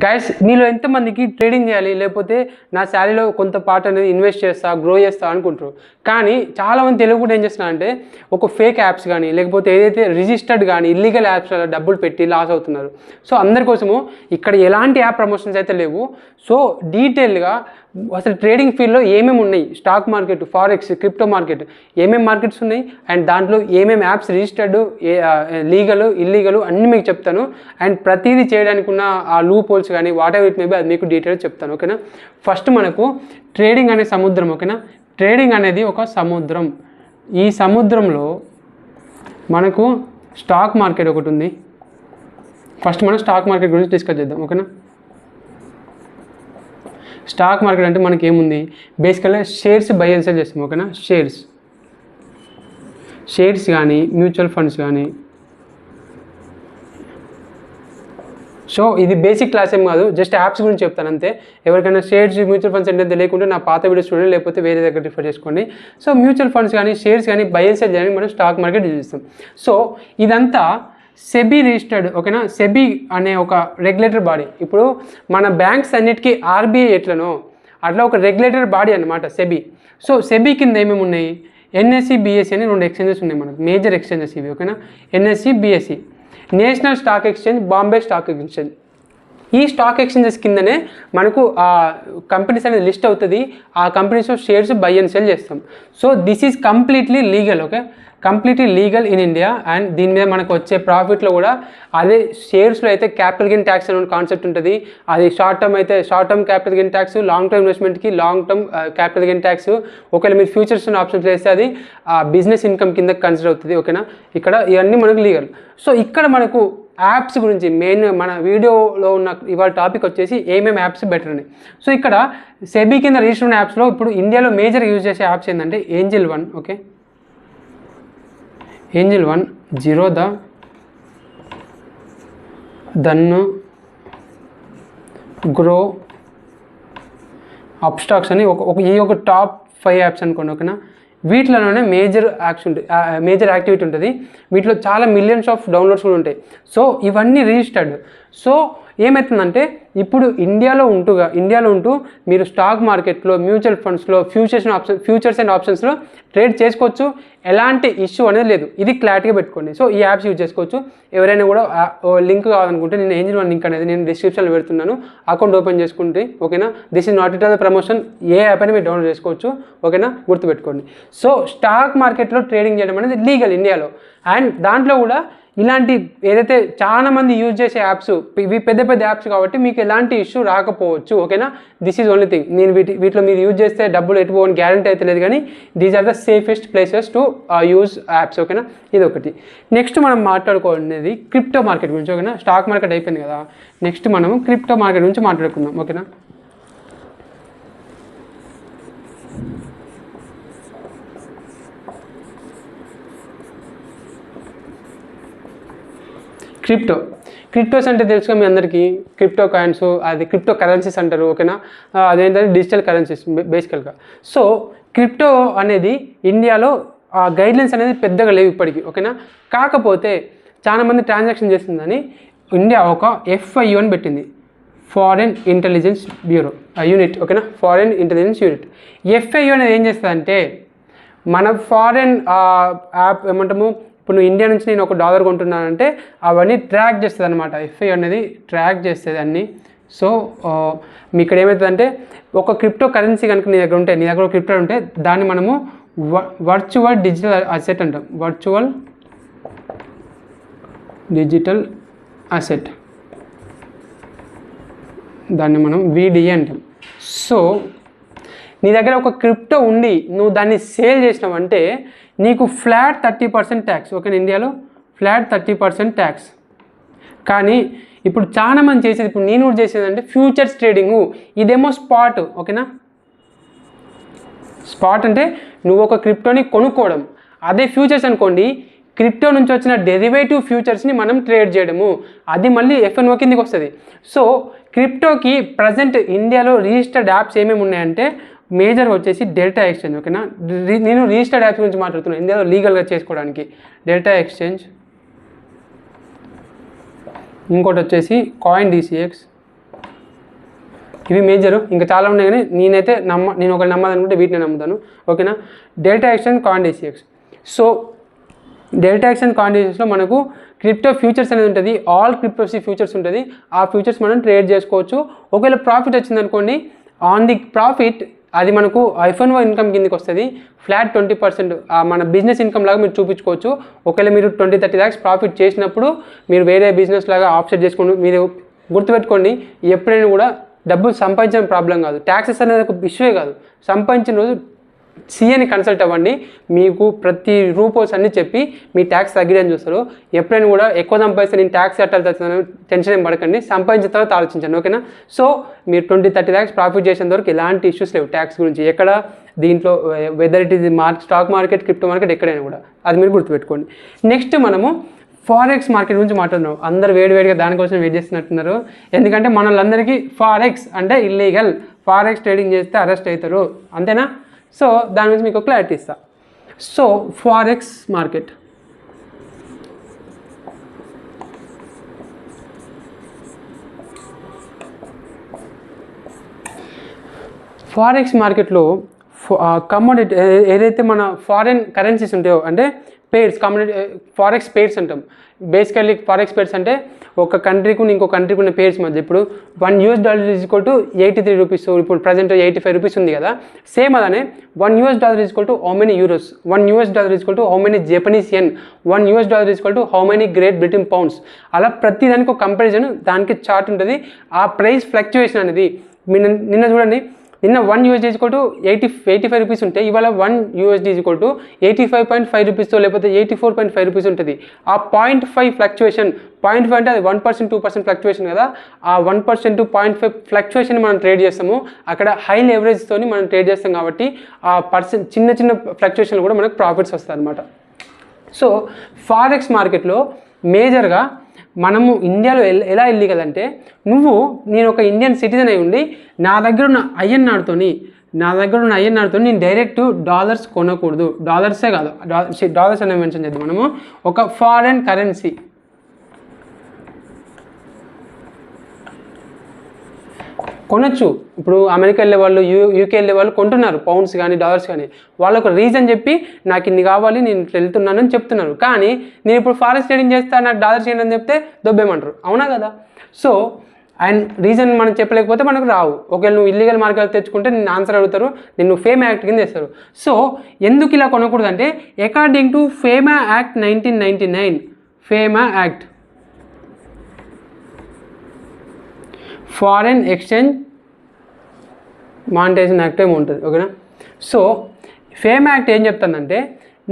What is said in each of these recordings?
Guys మీలో ఎంతమందికి trading చేయాలి లేకపోతే నా శాలరీలో కొంత పార్ట్ అనేది ఇన్వెస్ట్ చేస్తా గ్రో చేస్తా అనుకుంటారు. కానీ చాలామంది తెలుగు కూడా ఏం చేస్తున్నారు అంటే ఒక ఫేక్ యాప్స్ కానీ లేకపోతే ఏదైతే రిజిస్టర్డ్ కానీ ఇల్లీగల్ యాప్స్ డబ్బులు పెట్టి లాస్ అవుతున్నారు. సో అందరి కోసము ఇక్కడ ఎలాంటి యాప్ ప్రమోషన్స్ అయితే లేవు. సో డీటెయిల్గా అసలు ట్రేడింగ్ ఫీల్డ్లో ఏమేమి ఉన్నాయి, stock market, forex, crypto market ఏమేమి మార్కెట్స్ ఉన్నాయి అండ్ దాంట్లో ఏమేమి యాప్స్ రిజిస్టర్డ్, లీగల్, ఇల్లీగల్ అన్నీ మీకు చెప్తాను. అండ్ ప్రతిదీ చేయడానికి ఉన్న ఆ లూప్ హోల్స్ కానీ వాట్ ఎవర్ ఇట్ మేబీ అది మీకు డీటెయిల్గా చెప్తాను. ఓకేనా. ఫస్ట్ మనకు ట్రేడింగ్ అనే సముద్రం. ఓకేనా. ట్రేడింగ్ అనేది ఒక సముద్రం. ఈ సముద్రంలో మనకు స్టాక్ మార్కెట్ ఒకటి ఉంది. ఫస్ట్ మనం స్టాక్ మార్కెట్ గురించి డిస్కస్ చేద్దాం. ఓకేనా. స్టాక్ మార్కెట్ అంటే మనకి ఏముంది, బేసికల్గా షేర్స్ బై అండ్ సెల్ చేస్తాం. ఓకేనా. షేర్స్ కానీ మ్యూచువల్ ఫండ్స్ కానీ. సో ఇది బేసిక్ క్లాస్ ఏం కాదు, జస్ట్ యాప్స్ గురించి చెప్తాను అంతే. ఎవరికైనా షేర్స్ మ్యూచువల్ ఫండ్స్ అంటే తెలియకుంటే నా పాత వీడియోస్ చూడండి, లేకపోతే వేరే దగ్గర రిఫర్ చేసుకోండి. సో మ్యూచువల్ ఫండ్స్ కానీ షేర్స్ కానీ బై అండ్ సెల్ చేయడానికి మనం స్టాక్ మార్కెట్ యూజ్ చేస్తాం. సో ఇదంతా సెబీ రిజిస్టర్డ్. ఓకేనా. సెబీ అనే ఒక రెగ్యులేటర్ బాడీ. ఇప్పుడు మన బ్యాంక్స్ అన్నిటికీ ఆర్బీఐ ఎట్లనో అట్లా ఒక రెగ్యులేటర్ బాడీ అనమాట సెబీ. సో సెబీ కింద ఏమేమి ఉన్నాయి, ఎన్ఎస్సి, బిఎస్సి అని 2 ఎక్స్చేంజెస్ ఉన్నాయి మనకు, మేజర్ ఎక్స్చేంజెస్ ఇవి. ఓకేనా. NSC, BSC, national stock exchange, Bombay stock exchange. ఈ స్టాక్ ఎక్స్చేంజెస్ కిందనే మనకు ఆ కంపెనీస్ అనేది లిస్ట్ అవుతుంది. ఆ కంపెనీస్లో షేర్స్ బై అండ్ సెల్ చేస్తాం. So this is completely legal. Okay. Completely legal in India. And దీని మీద మనకు వచ్చే ప్రాఫిట్లో కూడా అదే షేర్స్లో అయితే క్యాపిటల్ గెయిన్ ట్యాక్స్ అనే కాన్సెప్ట్ ఉంటుంది. అది షార్ట్ టర్మ్ అయితే short term capital gain tax, long term ఇన్వెస్ట్మెంట్కి long term capital gain tax. ఒకవేళ మీరు ఫ్యూచర్స్ ఆప్షన్ చేస్తే అది బిజినెస్ ఇన్కమ్ కింద కన్సిడర్ అవుతుంది. ఓకేనా. ఇక్కడ ఇవన్నీ మనకు లీగల్. సో ఇక్కడ మనకు యాప్స్ గురించి మెయిన్ మన వీడియోలో ఉన్న ఇవాళ టాపిక్ వచ్చేసి ఏమేమి యాప్స్ బెటర్ అని. సో ఇక్కడ సెబీ కింద రిజిస్టర్ ఉన్న యాప్స్లో ఇప్పుడు ఇండియాలో మేజర్ యూజ్ చేసే యాప్స్ ఏంటంటే angel 1. Okay. Angel 1, Zerodha, Dhan, Groww, Upstox అని ఒక టాప్ 5 యాప్స్ అనుకోండి. ఓకేనా. వీటిలోనే మేజర్ యాక్టివిటీ ఉంటుంది. వీటిలో చాలా మిలియన్స్ ఆఫ్ డౌన్లోడ్స్ కూడా ఉంటాయి. సో ఇవన్నీ రిజిస్టర్డ్. సో ఏమవుతుందంటే ఇప్పుడు ఇండియాలో ఉంటూ మీరు స్టాక్ మార్కెట్లో, మ్యూచువల్ ఫండ్స్లో, ఫ్యూచర్స్ అండ్ ఆప్షన్స్లో ట్రేడ్ చేసుకోవచ్చు. ఎలాంటి ఇష్యూ అనేది లేదు. ఇది క్లారిటీగా పెట్టుకోండి. సో ఈ యాప్స్ యూజ్ చేసుకోవచ్చు. ఎవరైనా కూడా లింక్ కావాలనుకుంటే నేను ఏంజల్ 1 లింక్ అనేది నేను డిస్క్రిప్షన్లో పెడుతున్నాను. అకౌంట్ ఓపెన్ చేసుకుంటే. ఓకేనా. This is not it all the promotion. A app అయినా మీరు డౌన్లోడ్ చేసుకోవచ్చు. ఓకేనా. గుర్తుపెట్టుకోండి. సో స్టాక్ మార్కెట్లో ట్రేడింగ్ చేయడం అనేది లీగల్ ఇండియాలో. అండ్ దాంట్లో కూడా ఇలాంటి ఏదైతే చాలా మంది యూజ్ చేసే యాప్స్, ఇవి పెద్ద పెద్ద యాప్స్ కాబట్టి మీకు ఎలాంటి ఇష్యూ రాకపోవచ్చు. ఓకేనా. This is only thing. నేను వీటిలో మీరు యూజ్ చేస్తే డబ్బులు ఎటుపోవని గ్యారంటీ అయితే లేదు, కానీ these are the safest places to use apps. ఓకేనా. ఇది ఒకటి. నెక్స్ట్ మనం మాట్లాడుకోవాలనేది క్రిప్టో మార్కెట్ గురించి. ఓకేనా. స్టాక్ మార్కెట్ అయిపోయింది కదా, నెక్స్ట్ మనం క్రిప్టో మార్కెట్ గురించి మాట్లాడుకుందాం. ఓకేనా. క్రిప్టోస్ అంటే తెలుసుగా మీ అందరికీ, క్రిప్టో కాయిన్స్, అది క్రిప్టో కరెన్సీస్ అంటారు. ఓకేనా. అదేంటంటే డిజిటల్ కరెన్సీస్ బేసికల్గా. సో క్రిప్టో అనేది ఇండియాలో గైడ్లైన్స్ అనేది పెద్దగా లేవు ఇప్పటికీ. ఓకేనా. కాకపోతే చాలామంది ట్రాన్సాక్షన్ చేస్తుందని ఇండియా ఒక FIU అని పెట్టింది, ఫారెన్ ఇంటెలిజెన్స్ బ్యూరో యూనిట్. ఓకేనా. Foreign intelligence unit. FIU అనేది ఏం చేస్తుందంటే మన ఫారెన్ యాప్ ఏమంటాము, ఇప్పుడు నువ్వు ఇండియా నుంచి నేను $1 కొంటున్నానంటే అవన్నీ ట్రాక్ చేస్తుంది అనమాట. FIU అనేది ట్రాక్ చేస్తుంది అన్నీ. సో మీ ఇక్కడ ఏమవుతుందంటే ఒక క్రిప్టో కరెన్సీ కనుక నీ దగ్గర క్రిప్టో ఉంటే దాన్ని మనము వర్చువల్ డిజిటల్ అసెట్ అంటాం. వర్చువల్ డిజిటల్ అసెట్, దాన్ని మనం VDA అంటాం. సో నీ దగ్గర ఒక క్రిప్టో ఉండి నువ్వు దాన్ని సేల్ చేసినావంటే నీకు ఫ్లాట్ 30% ట్యాక్స్. ఓకే. ఇండియాలో ఫ్లాట్ 30% ట్యాక్స్. కానీ ఇప్పుడు చాలామంది చేసేది, ఇప్పుడు నేను కూడా చేసేదంటే ఫ్యూచర్స్ ట్రేడింగు. ఇదేమో స్పాట్. ఓకేనా. స్పాట్ అంటే నువ్వు ఒక క్రిప్టోని కొనుక్కోవడం. అదే ఫ్యూచర్స్ అనుకోండి, క్రిప్టో నుంచి వచ్చిన డెరివేటివ్ ఫ్యూచర్స్ని మనం ట్రేడ్ చేయడము. అది మళ్ళీ FNO కిందకి వస్తుంది. సో క్రిప్టోకి ప్రజెంట్ ఇండియాలో రిజిస్టర్డ్ యాప్స్ ఏమేమి ఉన్నాయంటే మేజర్గా వచ్చేసి డెల్టా ఎక్స్చేంజ్. ఓకేనా. నేను రిజిస్టర్డ్ యాప్స్ గురించి మాట్లాడుతున్నాను ఇండియాలో లీగల్గా చేసుకోవడానికి. డెల్టా ఎక్స్చేంజ్, ఇంకోటి వచ్చేసి కాయిన్ DCX, ఇవి మేజరు, ఇంకా చాలా ఉన్నాయి కానీ నేను ఒకటి నమ్మాలనుకుంటే వీటిని నమ్ముతాను. ఓకేనా. Delta X and coin DCX. So Delta X and coin డిసిఎక్స్లో మనకు క్రిప్టో ఫ్యూచర్స్ అనేది ఉంటుంది, ఆల్ క్రిప్టోసీ ఫ్యూచర్స్ ఉంటుంది. ఆ ఫ్యూచర్స్ మనం ట్రేడ్ చేసుకోవచ్చు. ఒకవేళ ప్రాఫిట్ వచ్చిందనుకోండి, ఆన్ ది ప్రాఫిట్ అది మనకు F1O ఇన్కమ్ కిందకి వస్తుంది. ఫ్లాట్ 20% మన బిజినెస్ ఇన్కమ్ లాగా మీరు చూపించుకోవచ్చు. ఒకవేళ మీరు 20-30 lakhs ప్రాఫిట్ చేసినప్పుడు మీరు వేరే బిజినెస్ లాగా ఆఫ్సెట్ చేసుకోండి. మీరు గుర్తుపెట్టుకోండి, ఎప్పుడైనా కూడా డబ్బులు సంపాదించడం ప్రాబ్లం కాదు, ట్యాక్సెస్ అనేది ఒక ఇష్యూే కాదు. సంపాదించిన రోజు సీఏని కన్సల్ట్ అవ్వండి, మీకు ప్రతి రూపోస్ అన్నీ చెప్పి మీ ట్యాక్స్ తగ్గియని చూస్తారు. ఎప్పుడైనా కూడా ఎక్కువ సంపాదిస్తే నేను ట్యాక్స్ కట్టాల్సి వస్తుందని టెన్షన్ ఏం పడకండి, సంపాదించిన తర్వాత ఆలోచించండి. ఓకేనా. సో మీరు 20-30 lakhs ప్రాఫిట్ చేసేంత వరకు ఎలాంటి ఇష్యూస్ లేవు ట్యాక్స్ గురించి ఎక్కడ దీంట్లో, whether it is stock market, crypto market, ఎక్కడైనా కూడా అది మీరు గుర్తుపెట్టుకోండి. నెక్స్ట్ మనము ఫారెక్స్ మార్కెట్ గురించి మాట్లాడుతున్నాం. అందరు వేడివేడిగా దానికోసం వెయిట్ చేస్తున్నట్టున్నారు. ఎందుకంటే మన వాళ్ళందరికీ ఫారెక్స్ అంటే ఇల్లీగల్, ఫారెక్స్ ట్రేడింగ్ చేస్తే అరెస్ట్ అవుతారు, అంతేనా. సో దాని గురించి మీకు క్లారిటీ ఇస్తా. సో ఫారెక్స్ మార్కెట్, ఫారెక్స్ మార్కెట్లో కమోడిటీ ఏదైతే మన ఫారెన్ కరెన్సీస్ ఉంటాయో, అంటే పేర్స్, కమోడిటీ ఫారెక్స్ పేర్స్ అంటాం. బేసికల్లీ ఫారెక్స్ పేర్స్ అంటే ఒక కంట్రీకి ఇంకో కంట్రీకి ఉన్న పేర్స్ మధ్య. ఇప్పుడు $1 ఈజ్ ఈక్వల్ టు 83 రూపీస్, ఇప్పుడు ప్రజెంట్ 85 రూపీస్ ఉంది కదా. సేమ్ అలానే $1 is equal to how many euros, $1 is equal to how many Japanese N, $1 is equal to how many great Britain pounds. అలా ప్రతి దానికి ఒక కంపారిజన్, దానికి చార్ట్ ఉంటుంది. ఆ ప్రైస్ ఫ్లక్చుయేషన్ అనేది నిన్న చూడండి, నిన్న $1 ఈజ్ ఈక్వల్ టు 85 రూపీస్ ఉంటే ఇవాళ $1 ఈజ్ ఈక్వల్ టు 85.5 రూపీస్తో లేకపోతే 84.5 రూపీస్ ఉంటుంది. ఆ 0.5 ఫ్లక్చుయేషన్, 0.5 అంటే అది 1%, 2% ఫ్లక్చుయేషన్ కదా. ఆ 1% to 0.5 ఫ్లక్చుయేషన్ మనం ట్రేడ్ చేస్తాము. అక్కడ హై లెవరేజ్తో మనం ట్రేడ్ చేస్తాం కాబట్టి ఆ చిన్న చిన్న ఫ్లక్చుయేషన్ కూడా మనకు ప్రాఫిట్స్ వస్తాయి అన్నమాట. సో ఫారెక్స్ మార్కెట్లో మేజర్గా మనము ఇండియాలో ఎలా ఇల్లీగల్ అంటే, నేను ఒక ఇండియన్ సిటిజన్ అయి ఉండి నా దగ్గర ఉన్న ఐఎన్ఆర్తో నేను డైరెక్ట్ డాలర్స్ కొనకూడదు. డాలర్సే కాదు, డాలర్స్ అనేవి మెన్షన్ చేద్దాం. మనము ఒక ఫారెన్ కరెన్సీ కొనొచ్చు. ఇప్పుడు అమెరికా వెళ్ళే వాళ్ళు, యూకే వెళ్ళే వాళ్ళు కొంటున్నారు పౌండ్స్ కానీ డాలర్స్ కానీ. వాళ్ళకు రీజన్ చెప్పి నాకు ఇన్ని కావాలి, నేను ఇట్లా వెళ్తున్నానని చెప్తున్నారు. కానీ నేను ఇప్పుడు ఫారెక్స్ ట్రేడింగ్ చేస్తా, నాకు డాలర్స్ చేయండి అని చెప్తే దొబ్బేమంటారు, అవునా కదా. సో అండ్ రీజన్ మనం చెప్పలేకపోతే మనకు రావు. ఒకవేళ నువ్వు ఇల్లీగల్ మార్కెట్ తెచ్చుకుంటే నిన్ను ఆన్సర్ అడుగుతారు, నిన్ను ఫేమా యాక్ట్ కింద వేస్తారు. సో ఎందుకు ఇలా కొనకూడదు అంటే, according to FEMA act 1999, FEMA act, foreign exchange monetization act ఏమో ఉంటుంది. ఓకేనా. సో ఫేమా యాక్ట్ ఏం చెప్తుందంటే,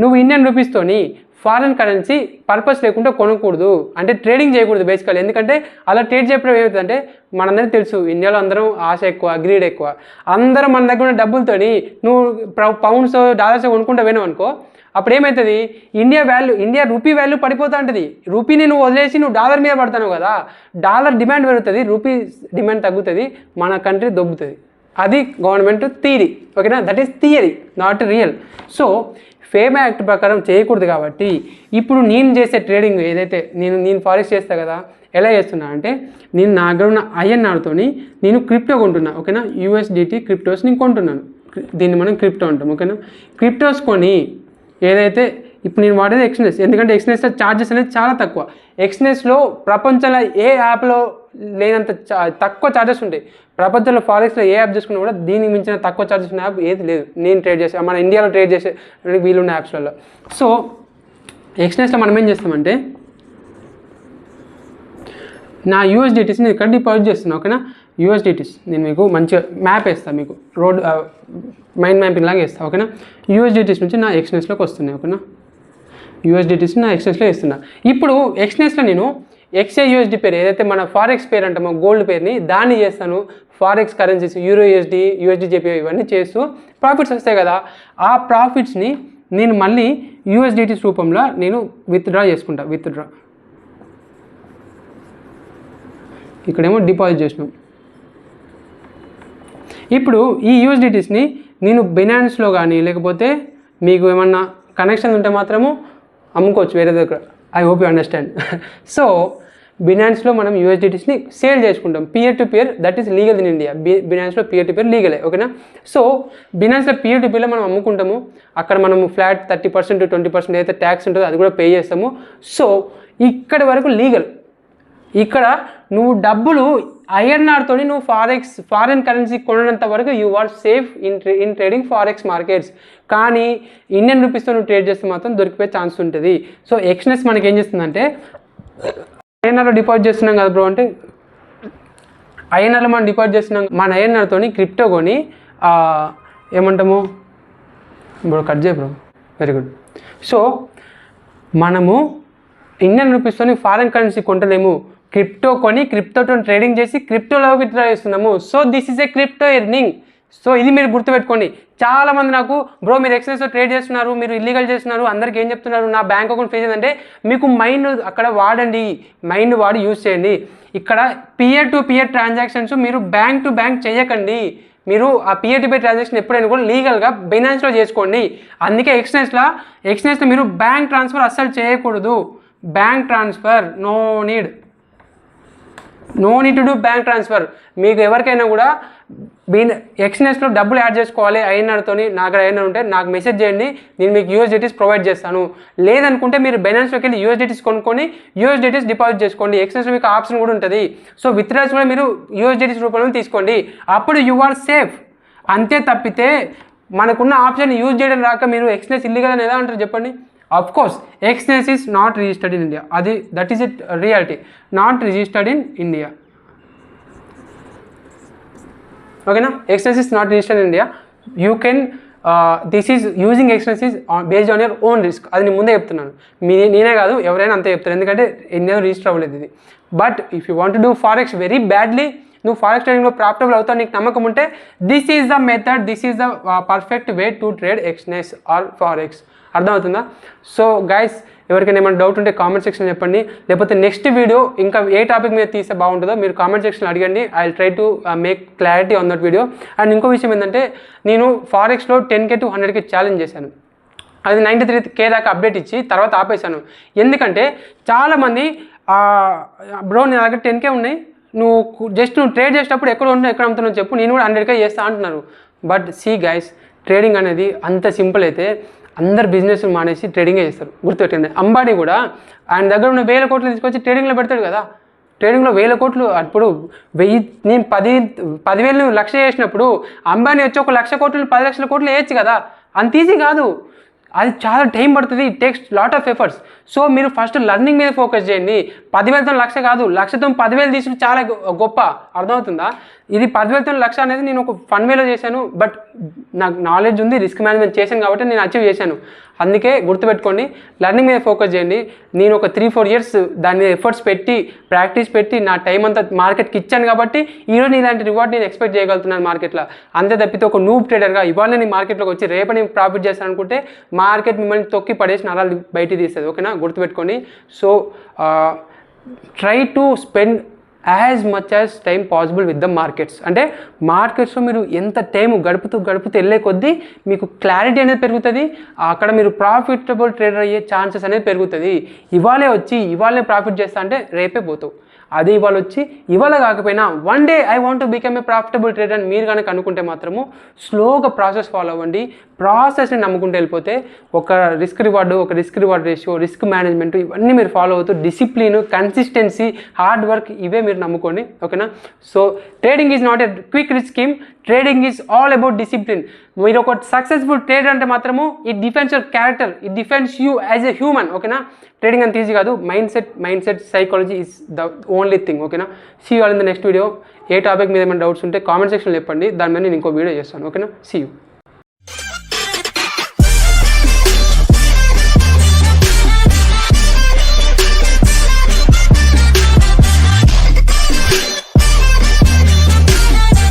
నువ్వు ఇండియన్ రూపీస్తోని ఫారెన్ కరెన్సీ పర్పస్ లేకుండా కొనకూడదు, అంటే ట్రేడింగ్ చేయకూడదు బేసికల్. ఎందుకంటే అలా ట్రేడ్ చేయడం ఏమవుతుందంటే, మనందరికీ తెలుసు ఇండియాలో అందరం ఆశ ఎక్కువ, గ్రీడ్ ఎక్కువ. అందరం మన దగ్గర ఉన్న డబ్బులతోని నువ్వు పౌండ్స్ డాలర్స్ కొనుక్కుంటూ పోయినావు అనుకో, అప్పుడు ఏమవుతుంది, ఇండియా రూపీ వాల్యూ పడిపోతూ ఉంటుంది. రూపీని నువ్వు వదిలేసి నువ్వు డాలర్ మీద పడతావు కదా, డాలర్ డిమాండ్ పెరుగుతుంది, రూపీ డిమాండ్ తగ్గుతుంది, మన కంట్రీ దొబ్బుతుంది. అది గవర్నమెంట్ థియరీ. ఓకేనా. That is theory, not real. So FEMA act ప్రకారం చేయకూడదు కాబట్టి ఇప్పుడు నేను చేసే ట్రేడింగ్ ఏదైతే నేను ఫారెక్స్ చేస్తా కదా, ఎలా చేస్తున్నా అంటే, నేను నా దగ్గర ఉన్న ఐఎన్ఆర్తో నేను క్రిప్టో కొంటున్నా. ఓకేనా. USDT క్రిప్టోస్ నేను కొంటున్నాను. దీన్ని మనం క్రిప్టో అంటాం. ఓకేనా. క్రిప్టోస్ కొని ఏదైతే ఇప్పుడు నేను వాడేది ఎక్స్నెస్, ఎందుకంటే ఎక్స్నెస్లో ఛార్జెస్ అనేది చాలా తక్కువ. ఎక్స్నెస్లో ప్రపంచంలో ఏ యాప్లో లేనంత తక్కువ ఛార్జెస్ ఉంటాయి. ప్రపంచంలో ఫారెక్స్లో ఏ యాప్ చేసుకున్నా కూడా దీనికి మించిన తక్కువ ఛార్జెస్ ఉన్న యాప్ ఏది లేదు. నేను ట్రేడ్ చేసే, మన ఇండియాలో ట్రేడ్ చేసే వీలున్న యాప్స్లలో. సో ఎక్స్నెస్లో మనం ఏం చేస్తామంటే, నా USDTస్ని ఇక్కడ డిపాజిట్ చేస్తున్నాను. ఓకేనా. USDTs నేను మీకు మంచిగా మ్యాప్ వేస్తాను, మీకు రోడ్ మైండ్ మ్యాపింగ్ లాగా వేస్తాను. ఓకేనా. USDTs నుంచి నా ఎక్స్నెస్లోకి వస్తున్నాయి. ఓకేనా. USDTs నా ఎక్స్నెస్లో వేస్తున్నా. ఇప్పుడు ఎక్స్నెస్లో నేను XAUSD పేరు ఏదైతే మన ఫారెక్స్ పేరు అంటామో, గోల్డ్ పేరుని, దాన్ని చేస్తాను. ఫారెక్స్ కరెన్సీస్ EURUSD, USD ఇవన్నీ చేస్తూ ప్రాఫిట్స్ వస్తాయి కదా. ఆ ప్రాఫిట్స్ని నేను మళ్ళీ USDTs రూపంలో నేను విత్డ్రా చేసుకుంటా. ఇక్కడేమో డిపాజిట్ చేసినాం. ఇప్పుడు ఈ USDTస్ని నేను బినాన్స్లో కానీ లేకపోతే మీకు ఏమన్నా కనెక్షన్ ఉంటే మాత్రము అమ్ముకోవచ్చు వేరే దగ్గర. I hope you understand. So బినాన్స్లో మనం యూఎస్డిటీస్ని సేల్ చేసుకుంటాం. Peer to peer that is legal in India. బినాన్స్లో పియర్ టు పియర్ లీగలే, ఓకేనా. సో బినాన్స్లో పియర్ టు పియర్లో మనం అమ్ముకుంటాము. అక్కడ మనము ఫ్లాట్ 30% 20% అయితే ట్యాక్స్ ఉంటుందో అది కూడా పే చేస్తాము. సో ఇక్కడ వరకు లీగల్. ఇక్కడ నువ్వు డబ్బులు ఐఎన్ఆర్తో నువ్వు ఫారెన్ కరెన్సీ కొనంత వరకు you are safe in trading forex markets. కానీ ఇండియన్ రూపీస్తో నువ్వు ట్రేడ్ చేస్తే మాత్రం దొరికిపోయే ఛాన్స్ ఉంటుంది. సో ఎక్స్నెస్ మనకి ఏం చేస్తుందంటే, ఐఎన్ఆర్లో డిపాజిట్ చేస్తున్నాం కదా బ్రో అంటే, ఐఎన్ఆర్లో మనం డిపాజిట్ చేస్తున్నాం, మన ఐఎన్ఆర్తో క్రిప్టో కొని ఏమంటాము బ్రో, కట్ చేయ బ్రో, వెరీ గుడ్. సో మనము ఇండియన్ రూపీస్తో ఫారెన్ కరెన్సీ కొంటలేము, క్రిప్టో కొని క్రిప్టోతో ట్రేడింగ్ చేసి క్రిప్టోలో విత్డ్రా చేస్తున్నాము. So this is a crypto earning. So ఇది మీరు గుర్తుపెట్టుకోండి. చాలామంది నాకు బ్రో మీరు ఎక్స్చేంజ్లో ట్రేడ్ చేస్తున్నారు, మీరు ఇల్లీగల్ చేస్తున్నారు, అందరికీ ఏం చెప్తున్నారు, నా బ్యాంక్ అకౌంట్ ఫేస్ ఏంటంటే, మీకు మైండ్ అక్కడ వాడండి, మైండ్ వాడి యూజ్ చేయండి. ఇక్కడ పియర్ టు పియర్ ట్రాన్సాక్షన్స్ మీరు బ్యాంక్ టు బ్యాంక్ చేయకండి. మీరు ఆ పియర్ టు పియర్ ట్రాన్సాక్షన్ ఎప్పుడైనా కూడా లీగల్గా బైనాన్స్లో చేసుకోండి. అందుకే ఎక్స్చేంజ్లో మీరు బ్యాంక్ ట్రాన్స్ఫర్ అస్సలు చేయకూడదు. Bank transfer no need to do bank transfer. మీకు ఎవరికైనా కూడా ఎక్స్చేంజ్లో డబ్బులు యాడ్ చేసుకోవాలి ఐఎన్ఆర్తో, నాకు ఐఎన్ఆర్ ఉంటే నాకు మెసేజ్ చేయండి, నేను మీకు యూఎస్డిటీస్ ప్రొవైడ్ చేస్తాను. లేదనుకుంటే మీరు బైనాన్స్లోకి వెళ్ళి యూఎస్డిటీస్ కొనుక్కొని యూఎస్డిటీస్ డిపాజిట్ చేసుకోండి. ఎక్స్చేంజ్లో మీకు ఆప్షన్ కూడా ఉంటుంది. సో విత్డ్రాల్స్ కూడా మీరు యూఎస్డిటీస్ రూపంలో తీసుకోండి, అప్పుడు యు ఆర్ సేఫ్. అంతే తప్పితే మనకున్న ఆప్షన్ యూజ్ చేయడం రాక మీరు ఎక్స్చేంజ్ ఇల్లీగల్ అని ఎలా అంటారు చెప్పండి. Of course, exchange is not registered in India. That is it reality. Not registered in India. Okay na? Exchange is not registered in India. You can this is using exchange is based on your own risk. అది నేను ముందే చెప్తున్నాను, నేనే కాదు ఎవరైనా అంతే చెప్తారు, ఎందుకంటే ఇండియాలో రిజిస్టర్ అవ్వలేదు ఇది. But if you want to do forex very badly, నువ్వు ఫారెక్స్ ట్రేడింగ్లో ప్రాఫిటబుల్ అవుతావు, నీకు నమ్మకం ఉంటే this is the method, this is the perfect way to trade exchange are forex. అర్థమవుతుందా? సో గైస్, ఎవరికైనా ఏమైనా డౌట్ ఉంటే కామెంట్ సెక్షన్ చెప్పండి, లేకపోతే నెక్స్ట్ వీడియో ఇంకా ఏ టాపిక్ మీద తీస్తే బాగుంటుందో మీరు కామెంట్ సెక్షన్ అడగండి. I will try to make clarity on that video. And ఇంకో విషయం ఏంటంటే, నేను ఫారెక్స్లో 10K to 100K ఛాలెంజ్ చేశాను. అది 93K దాకా అప్డేట్ ఇచ్చి తర్వాత ఆపేశాను. ఎందుకంటే చాలామంది బ్రో నీ దగ్గర 10K ఉన్నాయి, నువ్వు ట్రేడ్ చేసేటప్పుడు ఎక్కడ ఉంటావు ఎక్కడ అమ్ముతున్నావు చెప్పు, నేను కూడా 100K చేస్తా అంటున్నారు. బట్ సీ గైస్, ట్రేడింగ్ అనేది అంత సింపుల్ అయితే అందరు బిజినెస్ మానేసి ట్రేడింగే చేస్తారు. గుర్తుపెట్టండి, అంబానీ కూడా ఆయన దగ్గర ఉన్న 1000 కోట్లు తీసుకొచ్చి ట్రేడింగ్లో పెడతాడు కదా. ట్రేడింగ్లో 1000 కోట్లు, అప్పుడు నేను 10,000 లక్ష చేసినప్పుడు అంబానీ వచ్చి 1,00,000 కోట్లు 10 లక్షల కోట్లు వేయచ్చు కదా. అంత ఈజీ కాదు, అది చాలా టైం పడుతుంది, it takes lot of efforts. So మీరు ఫస్ట్ లర్నింగ్ మీద ఫోకస్ చేయండి. 10,000తో 1,00,000 కాదు, 1,00,000తో 10,000 తీసుకుని చాలా గొప్ప. అర్థమవుతుందా? ఇది 10,000తో 1,00,000 అనేది నేను ఒక ఫన్ వేలో చేశాను, బట్ నాకు నాలెడ్జ్ ఉంది, రిస్క్ మేనేజ్మెంట్ చేశాను కాబట్టి నేను అచీవ్ చేశాను. అందుకే గుర్తుపెట్టుకోండి, లర్నింగ్ మీద ఫోకస్ చేయండి. నేను ఒక 3-4 years దాని మీద ఎఫర్ట్స్ పెట్టి ప్రాక్టీస్ పెట్టి నా టైం అంతా మార్కెట్కి ఇచ్చాను కాబట్టి ఈరోజు ఇలాంటి రివార్డ్ నేను ఎక్స్పెక్ట్ చేయగలుగుతున్నాను మార్కెట్లో. అంతే తప్పితే ఒక నూబ్ ట్రేడర్గా ఇవాళ నేను మార్కెట్లోకి వచ్చి రేపు నేను ప్రాఫిట్ చేస్తాను అనుకుంటే మార్కెట్ మిమ్మల్ని తొక్కి పడేసి నరాలు బయటికి తీస్తుంది. ఓకేనా, గుర్తుపెట్టుకోండి. So try to spend as much as time possible with the markets. అంటే మార్కెట్స్లో మీరు ఎంత టైం గడుపుతూ వెళ్ళే కొద్దీ మీకు క్లారిటీ అనేది పెరుగుతుంది. అక్కడ మీరు ప్రాఫిటబుల్ ట్రేడర్ అయ్యే ఛాన్సెస్ అనేది పెరుగుతుంది. ఇవాళే ప్రాఫిట్ చేస్తా అంటే రేపే పోతావు. అదే ఇవాళ వచ్చి ఇవాళ కాకపోయినా one day I want to become a profitable trader అని మీరు కనుక అనుకుంటే మాత్రము స్లోగా ప్రాసెస్ ఫాలో అవ్వండి. ప్రాసెస్ని నమ్ముకుంటూ వెళ్ళిపోతే ఒక risk reward ratio, risk management ఇవన్నీ మీరు ఫాలో అవుతూ డిసిప్లిన్, కన్సిస్టెన్సీ, హార్డ్ వర్క్ ఇవే మీరు నమ్ముకోండి. ఓకేనా? So trading is not a quick rich scheme, trading is all about discipline. మీరు ఒక సక్సెస్ఫుల్ ట్రేడర్ అంటే మాత్రము it defends your character, it defends you as a human. ఓకేనా? ట్రేడింగ్ అంత ఈజీ కాదు, mind set psychology is the only thing. ఓకేనా? See you all in the next video. ఏ topic మీద ఏమైనా డౌట్స్ ఉంటే కామెంట్ సెక్షన్లో చెప్పండి, దాని మీద నేను ఇంకో వీడియో చేస్తాను. ఓకేనా? See you.